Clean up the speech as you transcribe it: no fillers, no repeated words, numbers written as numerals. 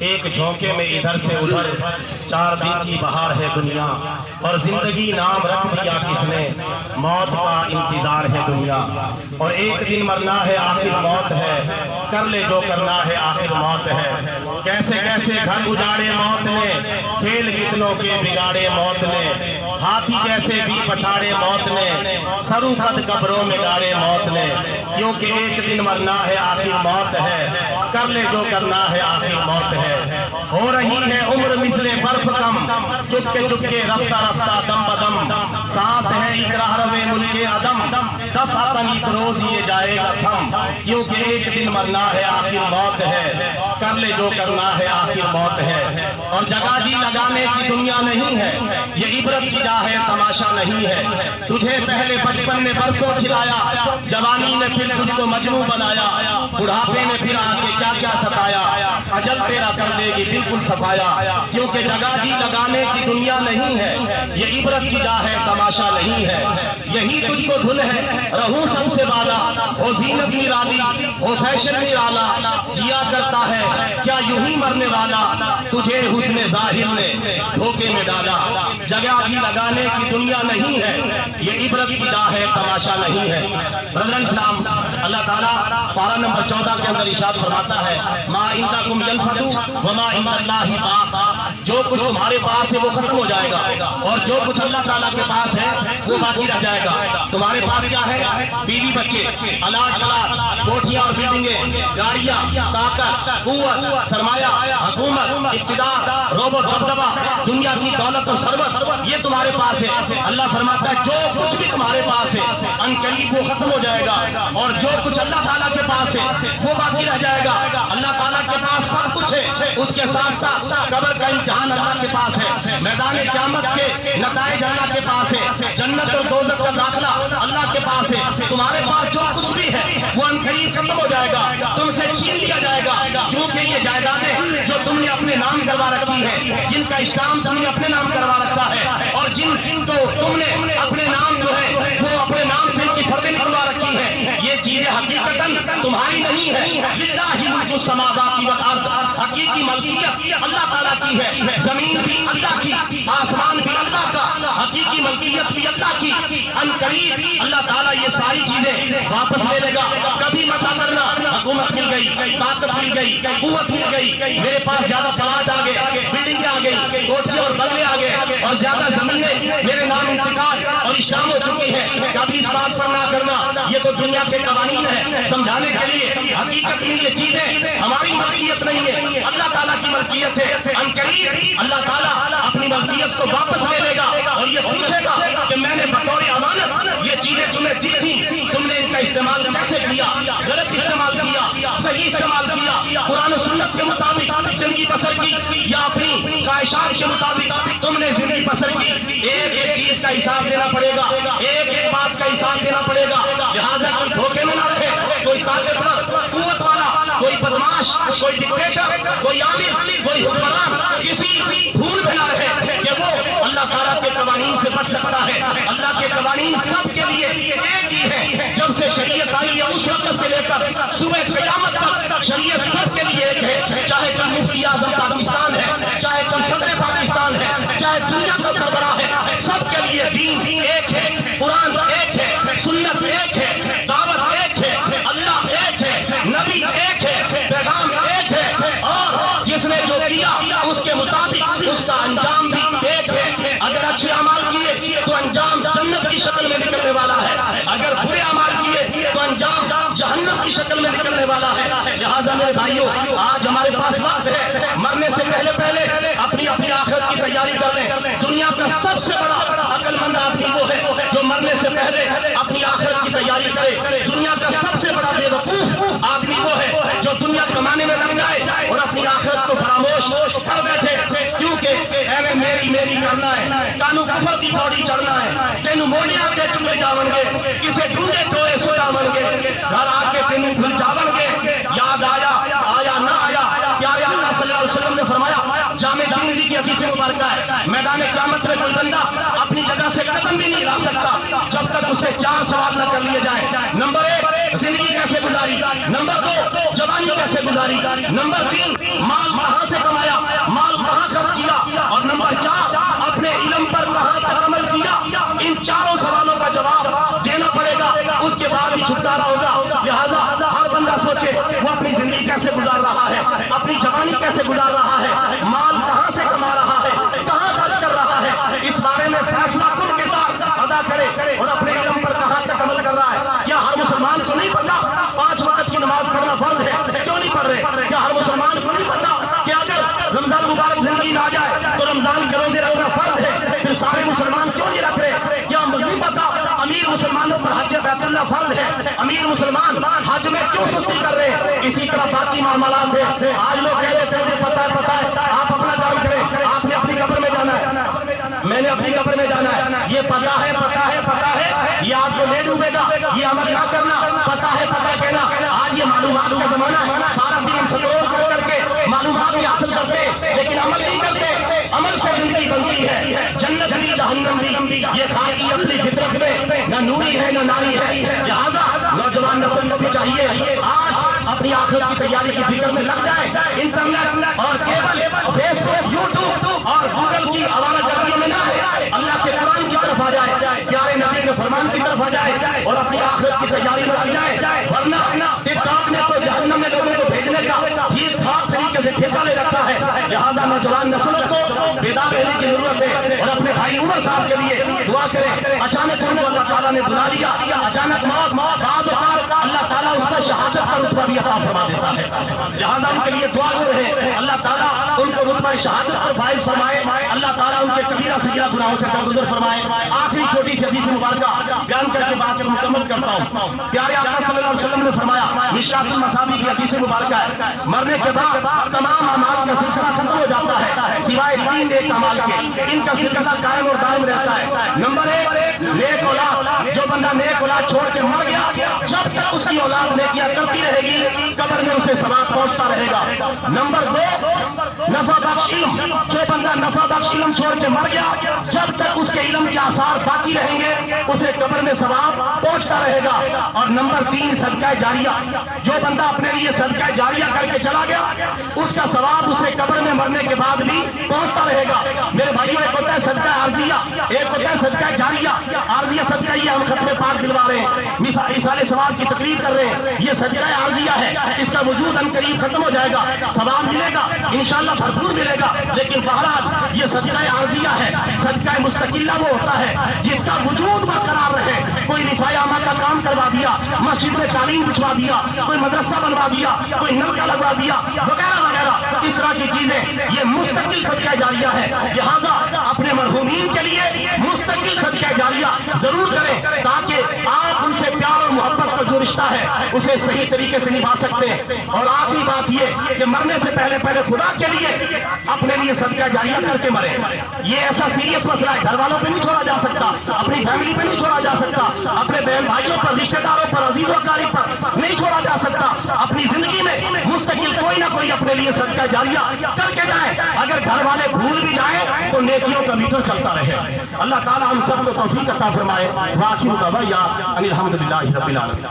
ایک جھونکے میں ادھر سے ادھر 4 دن کی بہار ہے دنیا، اور زندگی نام رکھ دیا کس نے، موت کا انتظار ہے دنیا۔ اور ایک دن مرنا ہے آخر موت ہے، کر لے جو کرنا ہے آخر موت ہے۔ کیسے کیسے گھر اجاڑے موت نے، کھیل کتنوں کے بگاڑے موت نے، ہاتھی کیسے بھی پچھاڑے موت نے، سرو قد قبروں میں گاڑے موت نے۔ کیونکہ ایک دن مرنا ہے آخر موت ہے، کر لے جو کرنا ہے آخر موت ہے۔ ہو رہی ہے عمر مثل برف کم، چپکے رفتہ رفتہ دم بدم، سانس ہے ایک راہرو ملک عدم، دفعتاً ایک روز یہ جائے گا تھم۔ کیونکہ ایک دن مرنا ہے آخر موت ہے، کر لے جو کرنا ہے آخر موت ہے۔ اور جگہ جی لگانے کی دنیا نہیں ہے، یہ عبرت کی جا ہے تماشا نہیں ہے۔ تجھے پہلے بچپن میں برسوں کھلایا، جوانی نے پھر تجھ کو مجنوں بنایا، بڑھاپے نے پھر آ کے کیا کیا ستایا، اجل تیرا کر دے گی بالکل صفایا۔ کیونکہ جگہ جی لگانے کی دنیا نہیں ہے، یہ عبرت کی جا ہے تماشا نہیں ہے۔ یہی تجھ کو دھن ہے رہوں سب سے بالا، ہو زینت نرالی ہو فیشن نرالا، جیا کرتا ہے کیا یوں ہی مرنے والا، تجھے حسن ظاہر نے دھوکے میں ڈالا۔ جگہ جی لگانے کی دنیا نہیں ہے، یہ عبرت کی جا ہے تماشا نہیں ہے۔ برادران اسلام، اللہ تعالیٰ پارہ نمبر 14 کے اندر ارشاد فرماتا ہے، ما عندکم ینفد وما عند اللہ باق۔ جو کچھ تمہارے پاس ہے وہ ختم ہو جائے گا، اور جو کچھ اللہ تعالیٰ کے پاس ہے وہ باقی رہ جائے گا۔ تمہارے پاس کیا ہے؟ بیوی بچے، اولاد کوٹھیاں اور بلڈنگیں، گاڑیاں، طاقت، قوت، سرمایہ، حکومت، اقتدار، روب و دبدبہ، دنیا کی دولت اور ثروت، یہ تمہارے پاس ہے۔ اللہ فرماتا ہے جو کچھ بھی تمہارے پاس ہے ان قریب وہ ختم ہو جائے گا، اور جو کچھ اللہ تعالیٰ کے پاس ہے وہ باقی رہ جائے گا۔ اللہ تعالیٰ کے پاس سب کچھ ہے، اس کے ساتھ ساتھ قبر کا امتحان اللہ کے پاس ہے، میدان قیامت کے نتائج اللہ کے پاس ہے، جنت اور دوزخ کا داخلہ اللہ کے پاس ہے۔ تمہارے پاس جو کچھ بھی ہے وہ ان قریب ختم ہو جائے گا، تم سے چھین لیا جائے گا۔ کیونکہ یہ جائیدادیں جو تم نے اپنے نام کروا رکھی ہے، جن کا اسٹامپ تم نے اپنے نام کروا رکھا ہے، اور جن کو تم نے اپنے نام جو ہے وہ اپنے نام سے ان کی فردیں نکلوا رکھی ہے، یہ چیزیں حقیقتاً تمہاری نہیں ہے۔ للہ ملک السماوات والارض، حقیقی ملکیت اللہ تعالیٰ کی ہے، زمین بھی اللہ کی، آسمان بھی اللہ کا، حقیقی ملکیت بھی اللہ کی۔ ان قریب اللہ تعالیٰ یہ ساری چیزیں واپس لے لے گا۔ کبھی مت کرنا حکومت مل گئی، طاقت مل گئی، قوت مل گئی، میرے پاس زیادہ پلاٹ آ گئے، بلڈنگیں آ گئی، کوٹھیاں اور بنگلے آ گئے، اور زیادہ زمینیں میرے نام انتقال اور اسٹام ہو چکی ہے۔ کبھی اس بات پر نہ کرنا، یہ تو دنیا کے قوانین ہے سمجھانے کے لیے۔ حقیقت میں یہ چیزیں ہماری ملکیت نہیں ہے، اللہ تعالیٰ کی ملکیت ہے۔ ان قریب اللہ تعالیٰ اپنی ملکیت کو واپس لے لے گا، اور یہ پوچھے گا کہ میں نے بطور امانت یہ چیزیں تمہیں دی تھی، تم نے ان کا استعمال کیسے کیا؟ غلط استعمال کیا، صحیح استعمال کیا، قرآن و سنت کے مطابق زندگی بسر کی، یا اپنی خواہشات کے مطابق تم نے زندگی بسر کی؟ ایک ایک چیز کا حساب دینا پڑے گا، ایک ایک بات کا حساب دینا پڑے گا۔ لہٰذا کوئی دھوکے میں نہ رہے، کوئی طاقتور، قوت والا، کوئی بدماش، کوئی ڈکٹیٹر، کوئی عامل، کوئی حکمران کسی بھول میں نہ رہے کہ وہ اللہ تعالیٰ کے قوانین سے بچ سکتا ہے۔ اللہ کے قوانین سب کے لیے ایک ہی ہے۔ جب سے شریعت آئی ہے اس وقت سے لے کر صبح قیامت تک شریعت سب کے لیے ایک ہے، چاہے کوئی مفتی اعظم پاکستان ہے، چاہے کوئی صدر پاکستان ہے، چاہے دنیا کا سربراہ ہے، سب کے لیے دین ایک ہے، قرآن ایک ہے، سنت ایک ہے، دعوت ایک ہے، اللہ ایک ہے، نبی ایک ہے، پیغام ایک ہے، اور جس نے جو کیا اس کے مطابق اس کا انجام بھی ایک ہے۔ اگر اچھے اعمال کیے تو انجام جنت کی شکل میں نکلنے والا ہے، اگر برے اعمال کیے تو انجام جہنم کی شکل میں نکلنے والا ہے۔ لہٰذا میرے بھائیوں، آج ہمارے پاس وقت ہے، مرنے سے پہلے پہلے اپنی آخرت کی تیاری کر لیں۔ دنیا کا سب سے بڑا عقل مند آدمی وہ ہے جو مرنے سے پہلے اپنی آخرت کی تیاری کرے۔ دنیا کا سب سے بڑا بے وقوف آدمی وہ ہے جو دنیا کمانے میں لگ جائے اور اپنی آخرت کو فراموش کر بیٹھے، کیونکہ ایویں میری میری کرنا ہے، کانو کفر دی پوڑی چڑھنا ہے، تینوں موڑیاں تے چلے جاون گے، کسے ڈھونڈے ٹوئے سٹاون گے، گھر آ کے تینوں بھول جاون گے، یاد آیا آیا نہ آیا۔ پیارے آقا صلی اللہ علیہ وسلم نے فرمایا، جامع ترمذی کی حدیث مبارکہ ہے، میدان قیامت میں کوئی بندہ اپنی جگہ سے قدم بھی نہیں لا سکتا جب تک اس سے 4 سوال نہ کر لیے جائیں۔ نمبر 1 زندگی کیسے گزاری، نمبر 2 جوانی کیسے گزاری، نمبر 3 مال کہاں سے کمایا، اپنی جوانی کیسے گزار رہا ہے، مال کہاں سے کما رہا ہے، کہاں خرچ کر رہا ہے، اس بارے میں فیصلہ کن کردار ادا کرے اور اپنے علم پر کہاں تک عمل کر رہا ہے۔ کیا ہر مسلمان کو نہیں پتا 5 وقت کی نماز پڑھنا فرض ہے؟ کیوں نہیں پڑھ رہے؟ کیا ہر مسلمان کو نہیں پتا کہ اگر رمضان مبارک زندگی میں آ جائے تو رمضان کے روزے رکھنا فرض ہے؟ پھر سارے مسلمان کیوں نہیں رکھ رہے؟ کیا نہیں پتا امیر مسلمانوں پر حج بیت اللہ فرض ہے؟ امیر مسلمان حج میں کیوں سستی کر رہے ہیں؟ اسی طرح باقی معاملات ہیں۔ آج لوگ کہہ دیتے ہیں مجھے پتا ہے، آپ اپنا کام کریں، آپ نے اپنی قبر میں جانا ہے، میں نے اپنی قبر میں جانا ہے، یہ پتا ہے، یہ آپ کو لے ڈوبے گا، یہ عمل نہ کرنا، پتا ہے کہنا۔ آج یہ معلومات کا زمانہ ہے، سارا دن سکرول کر کے معلومات بھی حاصل کرتے لیکن عمل نہیں کرتے۔ عمل سے زندگی بنتی ہے، جنت بھی جہنم بھی، یہ خاکی اپنی فطرت میں نہ نوری ہے نہ ناری ہے۔ لہذا نوجوان نسل کو بھی چاہیے آج اپنی آخرت کی تیاری کی فکر میں لگ جائے، انٹرنیٹ اور کیبل، فیس بک، یوٹیوب اور گوگل کی آوارہ گردیوں میں نہ ہے، اللہ کے قرآن کی طرف آ جائے، پیارے نبی کے فرمان کی طرف آ جائے اور اپنی آخرت کی تیاری میں لگ جائے۔ ورنہ ٹک ٹاک نے تو جہنم میں لوگوں کو بھیجنے کا ٹھیک ٹھاک طریقے سے ٹھیکہ لے رکھا ہے۔ لہذا نوجوان نسل کو بیدار رہنے کی ضرورت ہے اور اپنے بھائی عمر صاحب کے لیے دعا کریں۔ اچانک ان کو اللہ تعالیٰ نے بلا لیا، اچانک موت، بعض اوقات اللہ تعالیٰ اس کو شہادت کا رتبہ بھی عطا فرما دیتا ہے۔ لہذا ان کے لیے دعا گو رہے، اللہ تعالیٰ ان کو رتبہ شہادت پر فائز فرمائے، اللہ تعالیٰ ان کے کبیرہ صغیرہ گناہوں سے درگزر فرمائے۔ آخری چھوٹی سی حدیث مبارکہ بیان کر کے بات کو مکمل کرتا ہوں۔ پیارے آقا صلی اللہ علیہ وسلم نے فرمایا، مشکات المصابیح کی حدیث مبارکہ ہے، مرنے کے بعد تمام اعمال کا سلسلہ ختم ہو جاتا ہے سوائے 3 نیک اعمال کے، ان کا سلسلہ قائم اور دائم رہتا ہے۔ نمبر 1 نیک اولاد، جو بندہ نیک اولاد چھوڑ کے مر گیا جب تک اس کی اولاد نیکیاں کرتی رہے گی قبر میں اسے ثواب پہنچتا رہے گا۔ نمبر 2 نفع بخش علم، جو بندہ نفع بخش علم چھوڑ کے مر گیا جب تک اس کے علم کے آثار باقی رہیں گے اسے قبر میں ثواب پہنچتا رہے گا۔ اور نمبر 3 صدقہ جاریہ، جو بندہ اپنے لیے صدقہ جاریہ کر کے چلا گیا اس کا ثواب اسے قبر میں مرنے کے بعد بھی پہنچتا رہے گا۔ میرے بھائیوں، ایک ہوتا ہے صدقہ عارضیہ، ایک ہوتا ہے صدقہ جاریہ۔ عارضیہ صدقہ یہ ہم ختم پاک دلوا رہے ہیں، ایصال ثواب کی تقریب کر رہے ہیں، یہ صدقہ عارضیہ ہے، اس کا وجود ان قریب ختم ہو جائے گا، ثواب ملے گا انشاءاللہ بھرپور ملے گا، لیکن بہرحال یہ صدقہ عارضیہ ہے۔ صدقہ مستقلہ وہ ہوتا ہے جس کا وجود برقرار رہے، کوئی رفاع عامہ کا کام کروا دیا، مسجد میں تعلیم بچھوا دیا، کوئی مدرسہ بنوا دیا، کوئی نلکا لگوا دیا وغیرہ وغیرہ، اس طرح کی چیزیں، یہ مستقل صدقہ جاریہ ہے۔ لہذا اپنے مرحومین کے لیے مستقل صدقہ جاریہ ضرور کریں تاکہ آپ ان سے پیار اور محبت کا جو رشتہ ہے اسے صحیح طریقے سے نبھا سکتے ہیں۔ اور آخری بات یہ کہ مرنے سے پہلے خدا کے لیے اپنے لیے صدقہ جاریہ کر کے مرے۔ یہ ایسا سیریس مسئلہ ہے، گھر والوں پہ نہیں چھوڑا جا سکتا، اپنی فیملی پہ نہیں چھوڑا جا سکتا، اپنے بہن بھائیوں پر، رشتہ داروں پر، عزیز و اقارب پر نہیں چھوڑا جا سکتا۔ اپنی زندگی میں مستقل کوئی نہ کوئی اپنے لیے صدقہ جاریہ کر کے جائے، اگر گھر والے بھول بھی جائیں تو نیکیوں کا میٹر چلتا رہے۔ اللہ تعالی ہم سب کو توفیق عطا فرمائے۔ وآخر دعوانا ان الحمد للہ رب العالمین۔